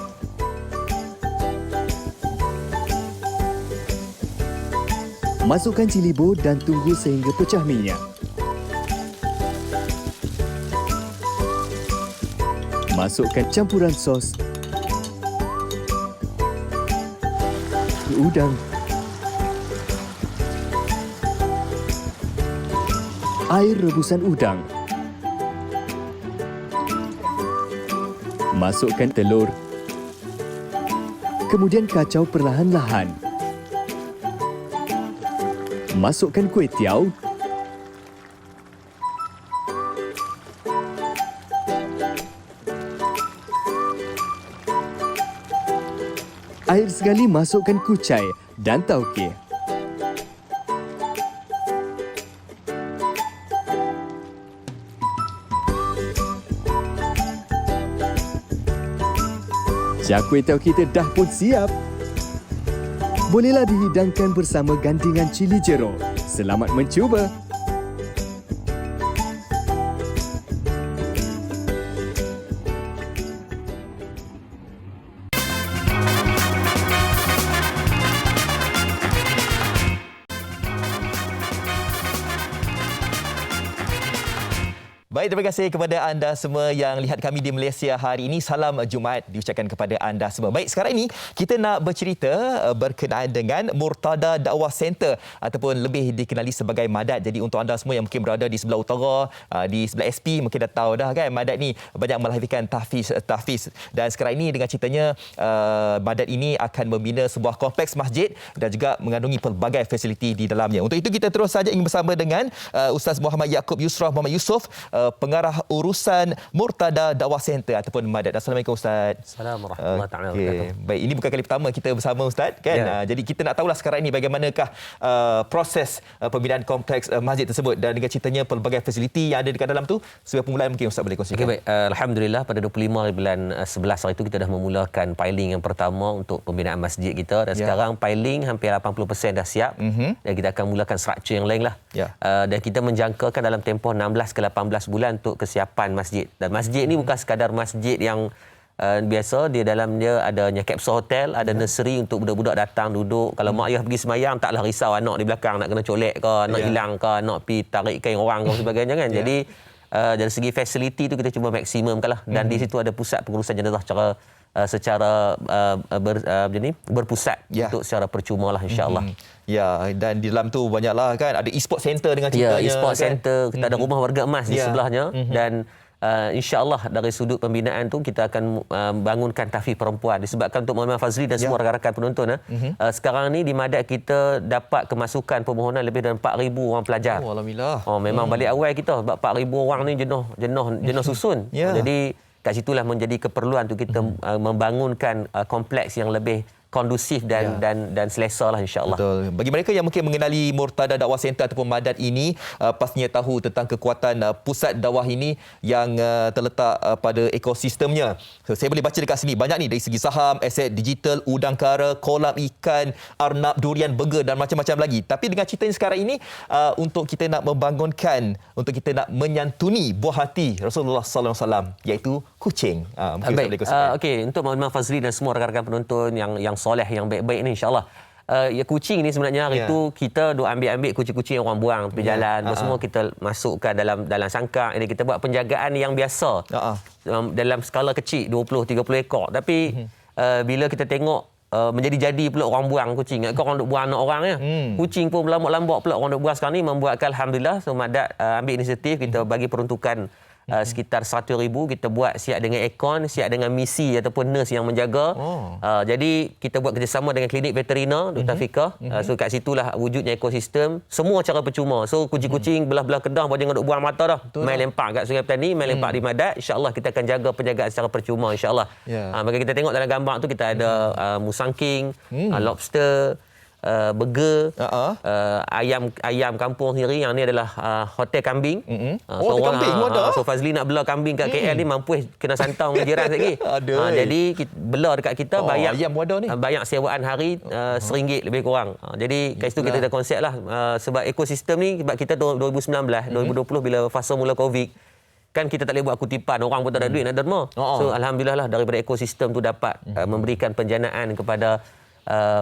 Masukkan cili bor dan tunggu sehingga pecah minyak. Masukkan campuran sos, udang, Air rebusan udang. Masukkan telur. Kemudian kacau perlahan-lahan. Masukkan kuih tiaw. Akhir sekali masukkan kucai dan tauke. Char kuih tiaw kita dah pun siap. Bolehlah dihidangkan bersama gandingan cili jeruk. Selamat mencuba. Baik, terima kasih kepada anda semua yang lihat kami di Malaysia hari ini. Salam Jumaat diucapkan kepada anda semua. Baik, sekarang ini kita nak bercerita berkenaan dengan Murtada Dakwah Center ataupun lebih dikenali sebagai Madat. Jadi untuk anda semua yang mungkin berada di sebelah utara, di sebelah SP mungkin dah tahu dah kan, Madat ni banyak melahirkan tahfiz. Dan sekarang ini dengan ceritanya Madat ini akan membina sebuah kompleks masjid dan juga mengandungi pelbagai fasiliti di dalamnya. Untuk itu kita terus saja ingin bersama dengan Ustaz Muhammad Yaakob Yusrah Muhammad Yusof, pengarah urusan Murtada Dakwah Center ataupun Madat. Assalamualaikum Ustaz. Assalamualaikum warahmatullahi wabarakatuh. Baik, ini bukan kali pertama kita bersama Ustaz kan. Ya. Jadi kita nak tahulah sekarang ini bagaimanakah proses pembinaan kompleks masjid tersebut dan dengan ceritanya pelbagai fasiliti yang ada dekat dalam tu. Sebagai permulaan mungkin Ustaz boleh kongsikan. Okey, baik. Alhamdulillah pada 25 bulan 11 hari itu kita dah memulakan piling yang pertama untuk pembinaan masjid kita dan sekarang piling hampir 80% dah siap. Dan kita akan mulakan struktur yang lain lah. Dan kita menjangkakan dalam tempoh 16 ke 18 bulan untuk kesiapan masjid. Dan masjid ni bukan sekadar masjid yang biasa, dia dalamnya adanya capsule hotel, ada nursery untuk budak-budak datang duduk. Kalau mak ayah pergi semayang, taklah risau anak di belakang nak kena colek ke, nak hilang ke, nak pergi tarik kain orang ke sebagainya kan. Jadi dari segi fasiliti tu kita cuba maksimumkan lah. Dan di situ ada pusat pengurusan jenazah secara berpusat untuk secara percuma lah insya-Allah. Ya, dan di dalam tu banyaklah kan ada e-sport center dengan ceritanya. Ya, e-sport kan? center, kita ada rumah warga emas di sebelahnya dan insya-Allah dari sudut pembinaan tu kita akan bangunkan tahfiz perempuan disebabkan untuk Muhammad Fazli dan semua rakan-rakan penonton. Sekarang ni di Madat kita dapat kemasukan permohonan lebih dari 4,000 orang pelajar. Oh, alhamdulillah. Memang balik awal kita sebab 4,000 orang ni jenuh susun. Jadi kat situlah menjadi keperluan untuk kita membangunkan kompleks yang lebih kondusif dan selesa lah insya-Allah. Betul. Bagi mereka yang mungkin mengenali Murtada Dakwah Center ataupun Madat ini, pastinya tahu tentang kekuatan pusat dakwah ini yang terletak pada ekosistemnya. So, saya boleh baca dekat sini banyak ni dari segi saham, aset digital, udang kara, kolam ikan, arnab, durian, burger dan macam-macam lagi. Tapi dengan ceritanya sekarang ini untuk kita nak membangunkan, untuk kita nak menyantuni buah hati Rasulullah sallallahu alaihi wasallam iaitu kucing. Baik. Okey, untuk Muhammad Fazli dan semua rakan-rakan penonton yang soleh, yang baik-baik ni insya-Allah. Kucing ni sebenarnya hari tu kita duk ambil kucing-kucing yang orang buang tepi jalan, semua kita masukkan dalam sangkar. Ini kita buat penjagaan yang biasa. Dalam skala kecil 20-30 ekor. Tapi bila kita tengok menjadi-jadi pula orang buang kucing. Orang duk buang anak orang ya. Kucing pun lambat-lambat pula orang duk buang sekarang ni, membuatkan alhamdulillah Madat ambil inisiatif, kita bagi peruntukan sekitar 100,000 kita buat siap dengan aircon, siap dengan misi ataupun nurse yang menjaga. Jadi kita buat kerjasama dengan klinik veteriner Dr. Fikah. So kat situlah wujudnya ekosistem, semua cara percuma. So kucing-kucing belah-belah Kedah jangan duk buang mata dah. Main lempar kat Sungai Petani, main lempar di Madat. InsyaAllah kita akan jaga penjagaan secara percuma insyaAllah. Bagi kita tengok dalam gambar tu kita ada musangking, lobster, burger, ayam kampung sendiri. Yang ni adalah hotel kambing. Hotel kambing ada. So Fazli nak bela kambing kat KL ni mampu kena santau dengan jiran sikit. Jadi bela dekat kita bayar ayam ada ni. Bayar sewaan hari RM1 lebih kurang. Jadi kat situ kita ada konsep lah sebab ekosistem ni, sebab kita 2019 2020 bila fasa mula Covid kan kita tak boleh buat kutipan, orang pun tak ada duit nak derma. So alhamdulillah lah daripada ekosistem tu dapat memberikan penjanaan kepada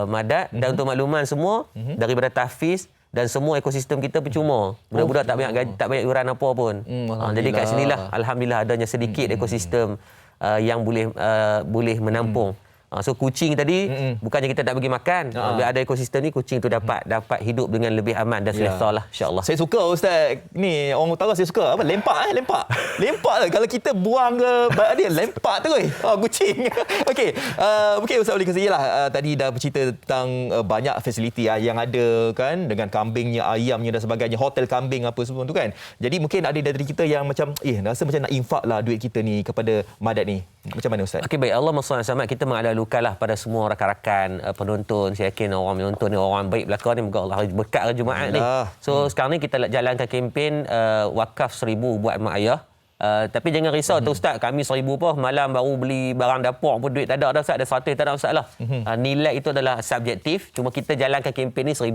Madat. Dan untuk makluman semua daripada tahfiz dan semua ekosistem kita percuma. Budak-budak tak banyak iuran apa pun. Jadi kat sinilah alhamdulillah adanya sedikit ekosistem yang boleh menampung So kucing tadi bukannya kita tak bagi makan. Bila ada ekosistem ni, kucing tu dapat hidup dengan lebih aman dan selesa lah, insya-Allah. Saya suka Ustaz. Ni orang utara saya suka apa? Lempak. Lempak lah. Kalau kita buang ke dia lempak terus. Kucing. Okey. Mungkin Ustaz boleh kasihilah tadi dah bercerita tentang banyak fasiliti yang ada kan, dengan kambingnya, ayamnya dan sebagainya, hotel kambing apa semua tu kan. Jadi mungkin ada dari kita yang macam rasa macam nak infak lah duit kita ni kepada Madat ni. Macam mana Ustaz? Okey, baik. Allahumma salli alaihi wasallam. Kita mengalu-alukanlah pada semua rakan-rakan penonton. Saya yakin orang menonton ni orang baik belakang ni, moga Allah berkat hari Jumaat ni. So sekarang ni kita jalankan kempen wakaf 1,000 buat mak ayah. Tapi jangan risau tu Ustaz, kami 1,000 pun malam baru beli barang dapur pun duit tak ada dah Ustaz, ada 100 tak ada masalah. Nilai itu adalah subjektif, cuma kita jalankan kempen ni 1,000.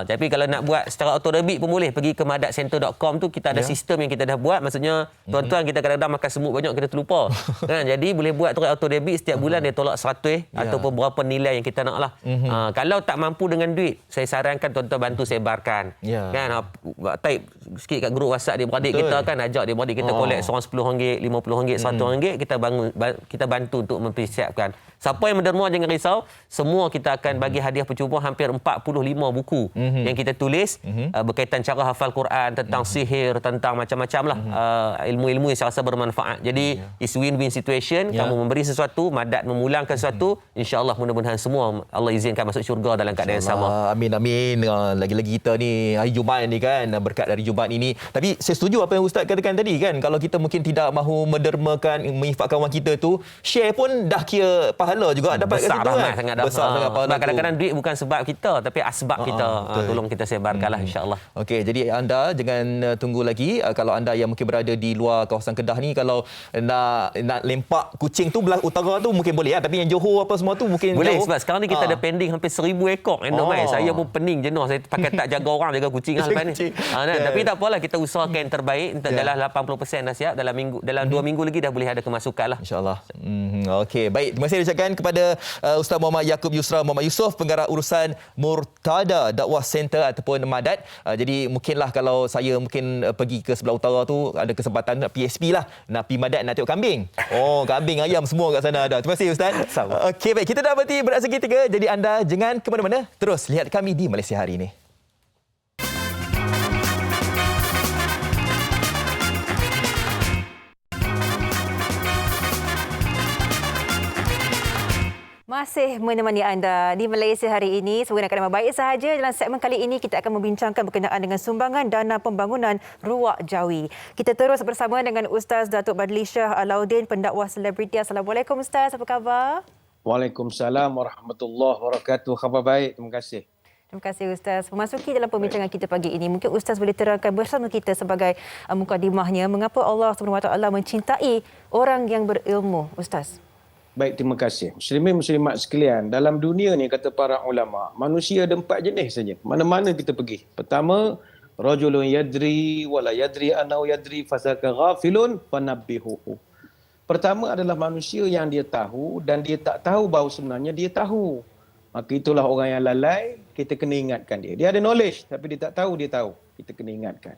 Tapi kalau nak buat secara auto-debit pun boleh, pergi ke madatcenter.com tu kita ada sistem yang kita dah buat, maksudnya tuan-tuan kita kadang-kadang makan semut banyak kita terlupa. Kan, jadi boleh buat terus auto-debit, setiap bulan dia tolak 100 ataupun berapa nilai yang kita nak lah. Kalau tak mampu dengan duit, saya sarankan tuan-tuan bantu sebarkan. Kan, type sikit kat grup WhatsApp dia beradik kita kan, ajak dia beradik kita collect seorang RM10, RM50, RM100, kita bantu untuk mempersiapkan. Siapa yang menderma jangan risau, semua kita akan bagi hadiah percuma hampir 45 buku yang kita tulis berkaitan cara hafal Quran, tentang sihir, tentang macam-macam lah ilmu-ilmu yang saya rasa bermanfaat. Jadi it's win-win situation. Kamu memberi sesuatu, Madat memulangkan sesuatu, insya-Allah mudah-mudahan semua Allah izinkan masuk syurga dalam keadaan yang sama. Amin. Lagi-lagi kita ni hari Jumaat ni kan, berkat dari Jumaat ini. Tapi saya setuju apa yang Ustaz katakan tadi kan, kalau kita mungkin tidak mahu mendermakan, menginfakkan wang kita tu, share pun dah kira pahala juga dapat kat situ kan. Besar sangat pahala. Sebab kadang-kadang duit bukan sebab kita, tapi asbab kita. Tolong kita sebarkanlah insya-Allah. Okey, jadi anda jangan tunggu lagi. Kalau anda yang mungkin berada di luar kawasan Kedah ni, kalau nak lempak kucing tu belah utara tu mungkin boleh tapi yang Johor apa semua tu mungkin boleh jauh. sebab sekarang ni kita ada pending hampir 1,000 ekor endomai. Saya pun pening jenuh, saya pakai tak jaga orang, jaga kucing lepas ni. Tapi tak apalah, kita usahakan yang terbaik. Dalam 80% dah siap, dalam 2 minggu lagi dah boleh ada kemasukan lah, insya-Allah. Okey, baik, terima kasih ucapkan kepada Ustaz Muhammad Yaakob Yusra Muhammad Yusof, pengarah urusan Murtada Dakwah Center ataupun Madat. Jadi mungkinlah kalau saya pergi ke sebelah utara tu, ada kesempatan nak PSP lah, nak pergi Madat, nak tengok kambing. Kambing, ayam semua kat sana ada. Terima kasih Ustaz. Okey, baik, kita dah berhenti berat seketika. Jadi anda jangan ke mana-mana, terus lihat kami di Malaysia Hari ini. Masih menemani anda di Malaysia Hari ini. Semoga akan baik sahaja. Dalam segmen kali ini kita akan membincangkan berkenaan dengan sumbangan dana pembangunan Ruak Jawi. Kita terus bersama dengan Ustaz Datuk Badli Shah Alauddin, pendakwah selebriti. Assalamualaikum Ustaz, apa khabar? Waalaikumsalam warahmatullahi wabarakatuh. Khabar baik, terima kasih. Terima kasih Ustaz. Memasuki dalam perbincangan kita pagi ini, mungkin Ustaz boleh terangkan bersama kita sebagai mukadimahnya mengapa Allah SWT mencintai orang yang berilmu, Ustaz? Baik, terima kasih. Muslimin muslimat sekalian, dalam dunia ni kata para ulama, manusia ada 4 jenis saja. Mana-mana kita pergi. Pertama, rajulun yadri wala yadri annahu yadri fasaka ghafilun fanabbihuhu. Pertama adalah manusia yang dia tahu dan dia tak tahu bahawa sebenarnya dia tahu. Maka itulah orang yang lalai, kita kena ingatkan dia. Dia ada knowledge tapi dia tak tahu dia tahu. Kita kena ingatkan.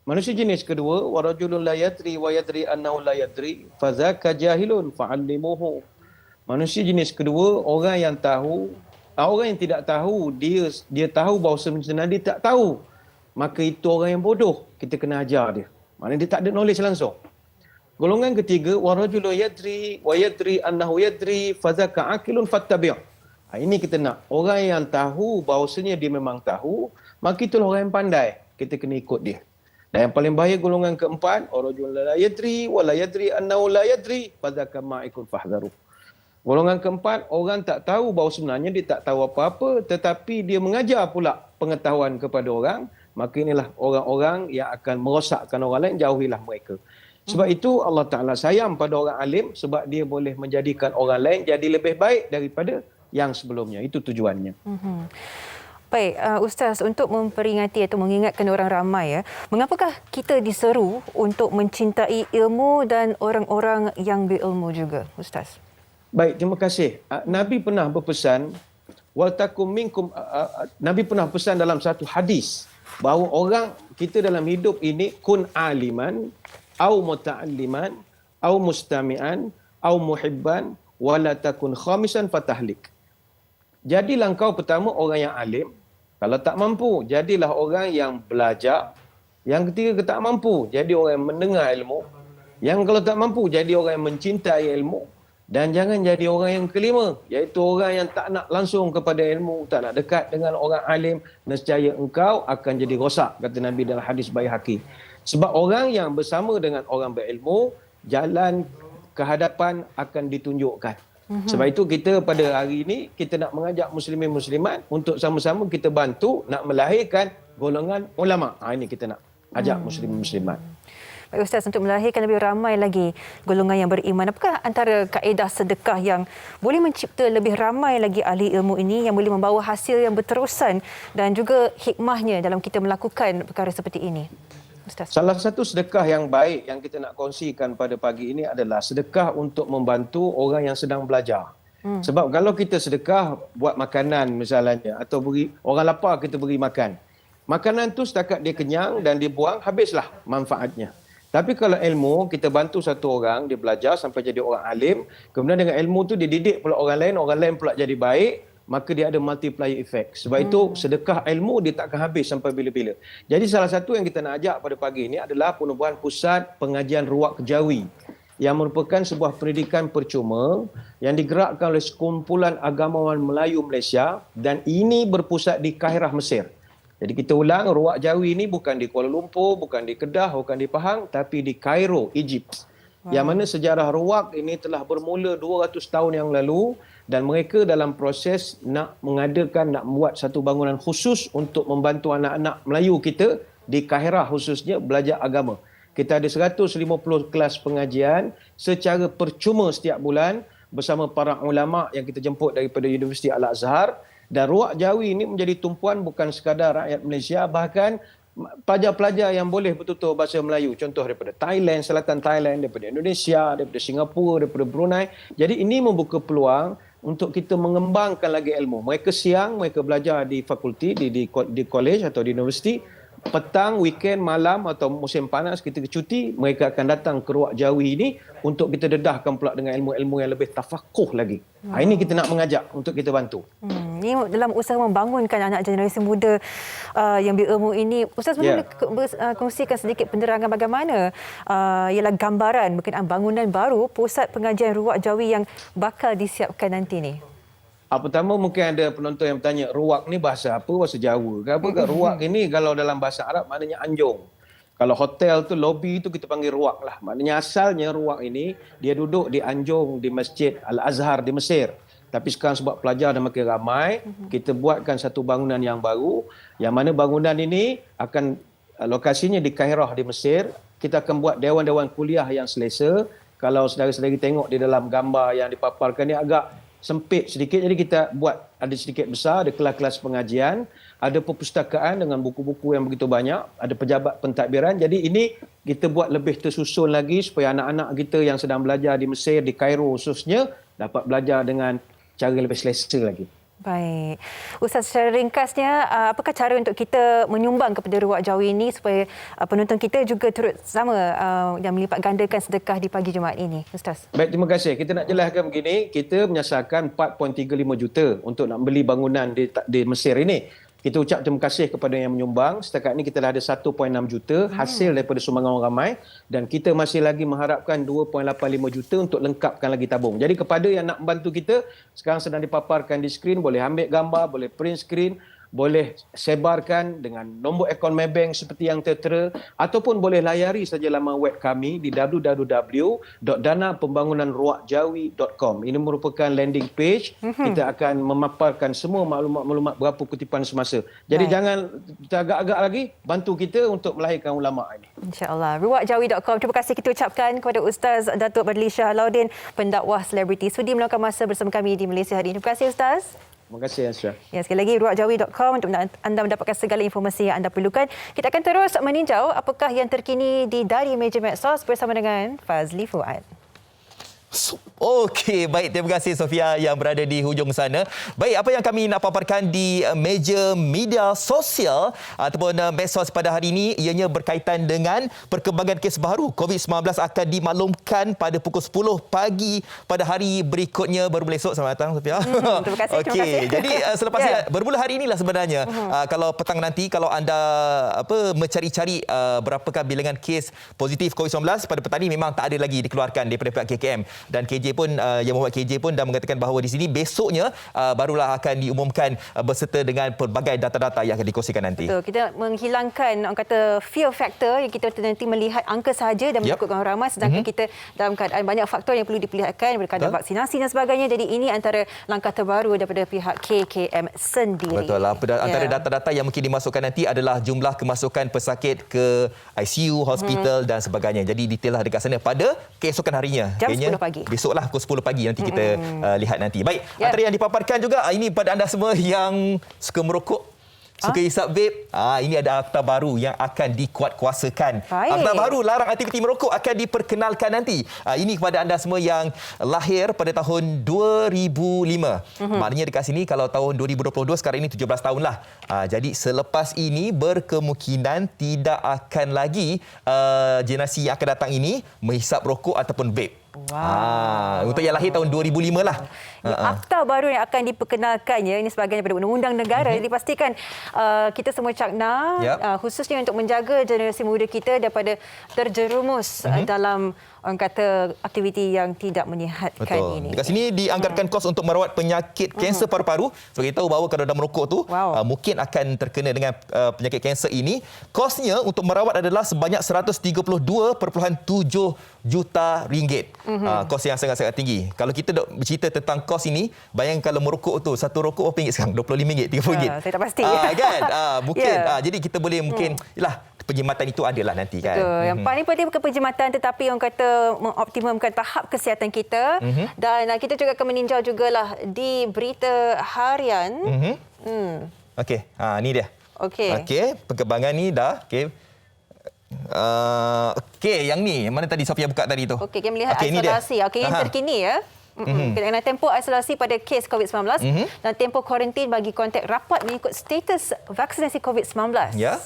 Manusia jenis kedua, wa rajulun la yadri wa yadri annahu la yadri fazaka jahilun fa'allimuhu. Manusia jenis kedua, orang yang tahu, orang yang tidak tahu, dia tahu bahawa sebenarnya dia tak tahu. Maka itu orang yang bodoh, kita kena ajar dia. Maknanya dia tak ada knowledge langsung. Golongan ketiga, wa rajulun yadri wa yadri annahu yadri fazaka aqilun fattabi'. Ini kita nak orang yang tahu bahawasanya dia memang tahu, maka itulah orang yang pandai, kita kena ikut dia. Dan yang paling bahaya golongan keempat, rajulun la yadri wa la yadri annahu la yadri fazaka ma'ikun fahdharu. Golongan keempat, orang tak tahu bahawa sebenarnya dia tak tahu apa-apa, tetapi dia mengajar pula pengetahuan kepada orang, maka inilah orang-orang yang akan merosakkan orang lain, jauhilah mereka. Sebab itu Allah Ta'ala sayang pada orang alim, sebab dia boleh menjadikan orang lain jadi lebih baik daripada yang sebelumnya. Itu tujuannya. Baik, Ustaz, untuk memperingati atau mengingatkan orang ramai, mengapakah kita diseru untuk mencintai ilmu dan orang-orang yang berilmu juga, Ustaz? Baik, terima kasih. Nabi pernah berpesan, wal takum minkum, Nabi pernah pesan dalam satu hadis bahawa orang kita dalam hidup ini kun aliman au muta'alliman au mustami'an au muhibban wala takun khamisan fatahlik. Jadilah engkau pertama orang yang alim. Kalau tak mampu, jadilah orang yang belajar. Yang ketiga, tak mampu, jadi orang yang mendengar ilmu. Yang kalau tak mampu, jadi orang yang mencintai ilmu. Dan jangan jadi orang yang kelima, iaitu orang yang tak nak langsung kepada ilmu, tak nak dekat dengan orang alim, nescaya engkau akan jadi rosak, kata Nabi dalam hadis Baihaqi. Sebab orang yang bersama dengan orang berilmu, jalan kehadapan akan ditunjukkan. Sebab itu kita pada hari ini, kita nak mengajak muslimin muslimat untuk sama-sama kita bantu nak melahirkan golongan ulama. Ini kita nak ajak muslimin muslimat. Baik Ustaz, untuk melahirkan lebih ramai lagi golongan yang beriman, apakah antara kaedah sedekah yang boleh mencipta lebih ramai lagi ahli ilmu ini yang boleh membawa hasil yang berterusan dan juga hikmahnya dalam kita melakukan perkara seperti ini? Ustaz. Salah satu sedekah yang baik yang kita nak kongsikan pada pagi ini adalah sedekah untuk membantu orang yang sedang belajar. Sebab kalau kita sedekah buat makanan misalnya atau beri orang lapar kita beri makan. Makanan tu setakat dia kenyang dan dia buang, habislah manfaatnya. Tapi kalau ilmu, kita bantu satu orang, dia belajar sampai jadi orang alim, kemudian dengan ilmu tu dia didik pula orang lain pula jadi baik, maka dia ada multiplier effect. Sebab itu sedekah ilmu dia takkan habis sampai bila-bila. Jadi salah satu yang kita nak ajak pada pagi ini adalah penubuhan pusat pengajian ruwak kejawi yang merupakan sebuah pendidikan percuma yang digerakkan oleh sekumpulan agamawan Melayu Malaysia dan ini berpusat di Kairah, Mesir. Jadi kita ulang, ruwak jawi ini bukan di Kuala Lumpur, bukan di Kedah, bukan di Pahang, tapi di Kairo, Egypt. Yang mana sejarah ruwak ini telah bermula 200 tahun yang lalu dan mereka dalam proses nak mengadakan, nak membuat satu bangunan khusus untuk membantu anak-anak Melayu kita di Kairah khususnya belajar agama. Kita ada 150 kelas pengajian secara percuma setiap bulan bersama para ulama yang kita jemput daripada Universiti Al-Azhar. Dan ruwak jawi ini menjadi tumpuan bukan sekadar rakyat Malaysia, bahkan pelajar-pelajar yang boleh betul-betul bahasa Melayu. Contoh daripada Thailand, selatan Thailand, daripada Indonesia, daripada Singapura, daripada Brunei. Jadi ini membuka peluang untuk kita mengembangkan lagi ilmu. Mereka siang, mereka belajar di fakulti, di college atau di universiti. Petang, weekend, malam atau musim panas kita cuti, mereka akan datang ke ruwak jawi ini untuk kita dedahkan pula dengan ilmu-ilmu yang lebih tafakuh lagi. Ini kita nak mengajak untuk kita bantu. Ini dalam usaha membangunkan anak generasi muda yang berilmu ini. Ustaz boleh kongsikan sedikit penerangan bagaimana ialah gambaran berkenaan bangunan baru pusat pengajian ruwak jawi yang bakal disiapkan nanti ni? Pertama mungkin ada penonton yang bertanya, ruwak ni bahasa apa? Bahasa Jawa ke apa? Ruwak ini kalau dalam bahasa Arab maknanya anjung. Kalau hotel tu, lobi tu kita panggil ruwak lah. Maknanya asalnya ruwak ini dia duduk di anjung di Masjid Al-Azhar di Mesir. Tapi sekarang sebab pelajar dah makin ramai, kita buatkan satu bangunan yang baru. Yang mana bangunan ini akan lokasinya di Kairah di Mesir. Kita akan buat dewan-dewan kuliah yang selesa. Kalau saudara-saudari tengok di dalam gambar yang dipaparkan ni agak sempit sedikit, jadi kita buat ada sedikit besar, ada kelas-kelas pengajian, ada perpustakaan dengan buku-buku yang begitu banyak, ada pejabat pentadbiran. Jadi ini kita buat lebih tersusun lagi supaya anak-anak kita yang sedang belajar di Mesir, di Kairo khususnya, dapat belajar dengan cara lebih selesa lagi. Baik. Ustaz, secara ringkasnya, apakah cara untuk kita menyumbang kepada ruwak jawi ini supaya penonton kita juga turut sama yang melipat gandakan sedekah di pagi Jumaat ini, Ustaz? Baik, terima kasih. Kita nak jelaskan begini, kita menyasarkan 4.35 juta untuk nak beli bangunan di Mesir ini. Kita ucap terima kasih kepada yang menyumbang. Setakat ini kita dah ada 1.6 juta hasil daripada sumbangan orang ramai dan kita masih lagi mengharapkan 2.85 juta untuk lengkapkan lagi tabung. Jadi kepada yang nak membantu kita, sekarang sedang dipaparkan di skrin, boleh ambil gambar, boleh print screen, boleh sebarkan dengan nombor akaun Maybank seperti yang tertera ataupun boleh layari saja laman web kami di www.danapembangunanruwakjawi.com. Ini merupakan landing page. Kita akan memaparkan semua maklumat-maklumat berapa kutipan semasa. Jadi jangan kita agak-agak lagi, bantu kita untuk melahirkan ulama ini. InsyaAllah. Ruwakjawi.com. Terima kasih kita ucapkan kepada Ustaz Datuk Badli Shah Alauddin, pendakwah selebriti, sudi meluangkan masa bersama kami di Malaysia hari ini. Terima kasih Ustaz. Terima kasih Ansha. Ya, sekali lagi ruwakjawi.com untuk anda mendapatkan segala informasi yang anda perlukan. Kita akan terus meninjau apakah yang terkini di dari meja medsos bersama dengan Fazli Fuad. Okey, baik. Terima kasih Sofia yang berada di hujung sana. Baik, apa yang kami nak paparkan di meja media sosial ataupun medsos pada hari ini ianya berkaitan dengan perkembangan kes baru COVID-19 akan dimaklumkan pada pukul 10 pagi pada hari berikutnya. Baru esok. Selamat datang Sofia. Terima kasih. Okey, Terima kasih. jadi selepas bermula hari inilah sebenarnya kalau petang nanti kalau anda mencari-cari berapakah bilangan kes positif COVID-19 pada petang ini memang tak ada lagi dikeluarkan daripada pihak KKM. Dan KJ pun yang membuat KJ pun dah mengatakan bahawa di sini besoknya barulah akan diumumkan berserta dengan pelbagai data-data yang akan dikongsikan nanti. Betul. Kita menghilangkan orang kata fear factor yang kita nanti melihat angka sahaja dan menakutkan orang ramai, sedangkan kita dalam keadaan banyak faktor yang perlu diperlihatkan berkaitan vaksinasi dan sebagainya. Jadi ini antara langkah terbaru daripada pihak KKM sendiri. Betul lah. Antara data-data yang mungkin dimasukkan nanti adalah jumlah kemasukan pesakit ke ICU, hospital dan sebagainya. Jadi detaillah dekat sana pada keesokan harinya. Jam 10 pagi. Besoklah pukul 10 pagi nanti kita lihat nanti. Baik, antara yang dipaparkan juga ini pada anda semua yang suka merokok, suka hisap vape, ini ada akta baru yang akan dikuatkuasakan. Akta baru larang aktiviti merokok akan diperkenalkan nanti. Ini kepada anda semua yang lahir pada tahun 2005. Maknanya dekat sini kalau tahun 2022 sekarang ini 17 tahun lah. Jadi selepas ini berkemungkinan tidak akan lagi generasi yang akan datang ini menghisap rokok ataupun vape. Untuk yang lahir tahun 2005 lah. Akta baru yang akan diperkenalkannya ini sebahagian daripada undang-undang negara. Jadi pastikan kita semua cakna khususnya untuk menjaga generasi muda kita daripada terjerumus dalam orang kata aktiviti yang tidak menyihatkan ini. Dekat sini dianggarkan kos untuk merawat penyakit kanser paru-paru. So kita tahu bahawa kalau dah merokok tu mungkin akan terkena dengan penyakit kanser ini. Kosnya untuk merawat adalah sebanyak 132.7 juta ringgit. Kos yang sangat-sangat tinggi. Kalau kita dok bercerita tentang kos ini, bayangkan kalau merokok tu satu rokok berapa ringgit sekarang? RM25, RM30. Saya tak pasti. Kan? Mungkin jadi kita boleh mungkin penjimatan itu adalah nanti kan. Betul. Yang paling penting bukan penjimatan tetapi orang kata mengoptimumkan tahap kesihatan kita. Dan kita juga akan meninjau jugalah di berita harian. Okey, ni dia. Okey, perkembangan ni dah. Okey, yang ni mana tadi Sofia buka tadi tu? Okey, kita melihat isolasi. Okey, yang terkini ya. Kena tempoh isolasi pada kes COVID-19 dan tempoh kuarantin bagi kontak rapat mengikut status vaksinasi COVID-19. Ya.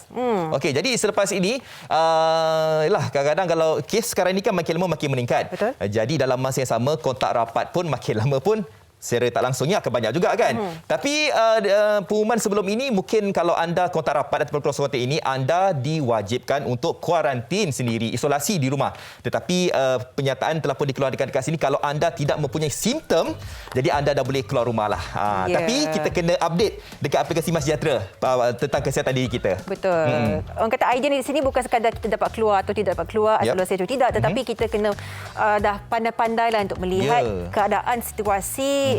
Okey, jadi selepas ini kadang-kadang kalau kes sekarang ini kan makin lama makin meningkat. Betul. Jadi dalam masa yang sama kontak rapat pun makin lama pun secara tak langsungnya akan banyak juga kan. Tapi pengumuman sebelum ini mungkin kalau anda kontak rapat ataupun close contact ini anda diwajibkan untuk kuarantin sendiri, isolasi di rumah. Tetapi penyataan telah pun dikeluarkan dekat sini kalau anda tidak mempunyai simptom, jadi anda dah boleh keluar rumah lah. Tapi kita kena update dekat aplikasi MySejahtera tentang kesihatan diri kita. Betul. Orang kata idea ni di sini bukan sekadar kita dapat keluar atau tidak dapat keluar, isolasi atau tidak, tetapi kita kena dah pandai-pandailah untuk melihat keadaan situasi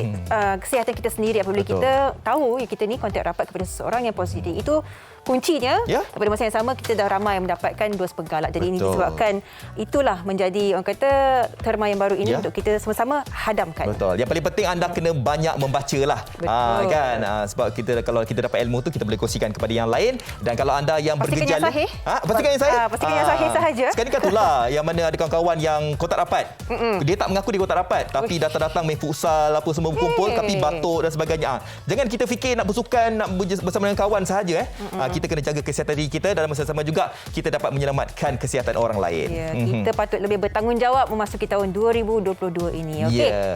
kesihatan kita sendiri apabila kita tahu kita ni kontak rapat kepada seseorang yang positif. Itu kuncinya. Pada masa yang sama kita dah ramai mendapatkan dos penggalak. Jadi ini disebabkan itulah menjadi orang kata terma yang baru ini untuk kita sama-sama hadamkan. Betul. Yang paling penting anda kena banyak membacalah. Kan? Sebab kalau kita dapat ilmu tu kita boleh kongsikan kepada yang lain. Dan kalau anda yang bergejala, pastikan yang sahih. Pastikan yang sahih sahaja. Sekarang kan itulah yang mana ada kawan-kawan yang kontak rapat. Dia tak mengaku dia kontak rapat, tapi datang-datang main futsal apa semua berkumpul tapi batuk dan sebagainya. Jangan kita fikir nak bersukan, nak bersama dengan kawan sahaja. Kita kena jaga kesihatan diri kita dan masa sama juga kita dapat menyelamatkan kesihatan orang lain. Kita patut lebih bertanggungjawab memasuki tahun 2022 ini.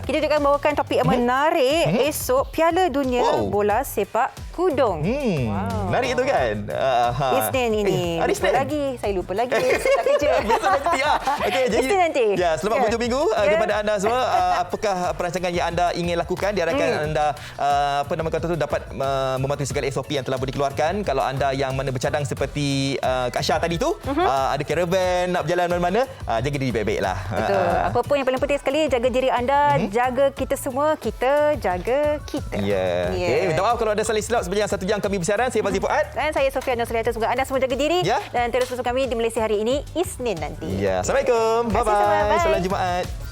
Kita juga akan bawakan topik yang menarik esok, Piala Dunia Bola Sepak Kudung. Menarik tu kan? Isnin ini. Hari Isnin lagi. Saya lupa lagi. Saya tak kerja. Jadi Isnin nanti. Selamat hujung minggu kepada anda semua. Apakah perancangan yang anda ingin lakukan? Diharapkan anda dapat mematuhi segala SOP yang telah dikeluarkan. Kalau anda yang mana bercadang seperti Kak Syah tadi tu, ada caravan nak berjalan mana-mana, jaga diri baik-baik lah. Betul. Apa pun yang paling penting sekali, jaga diri anda, jaga kita semua, kita jaga kita. Minta maaf kalau ada salah silap sepanjang 1 jam kami bersiaran. Saya Fazli Fuad. Dan saya Sofia Nursuliyata. Semoga anda semua jaga diri dan terus bersama kami di Malaysia Hari Ini, Isnin nanti. Assalamualaikum. Bye-bye. Bye. Selamat Jumaat.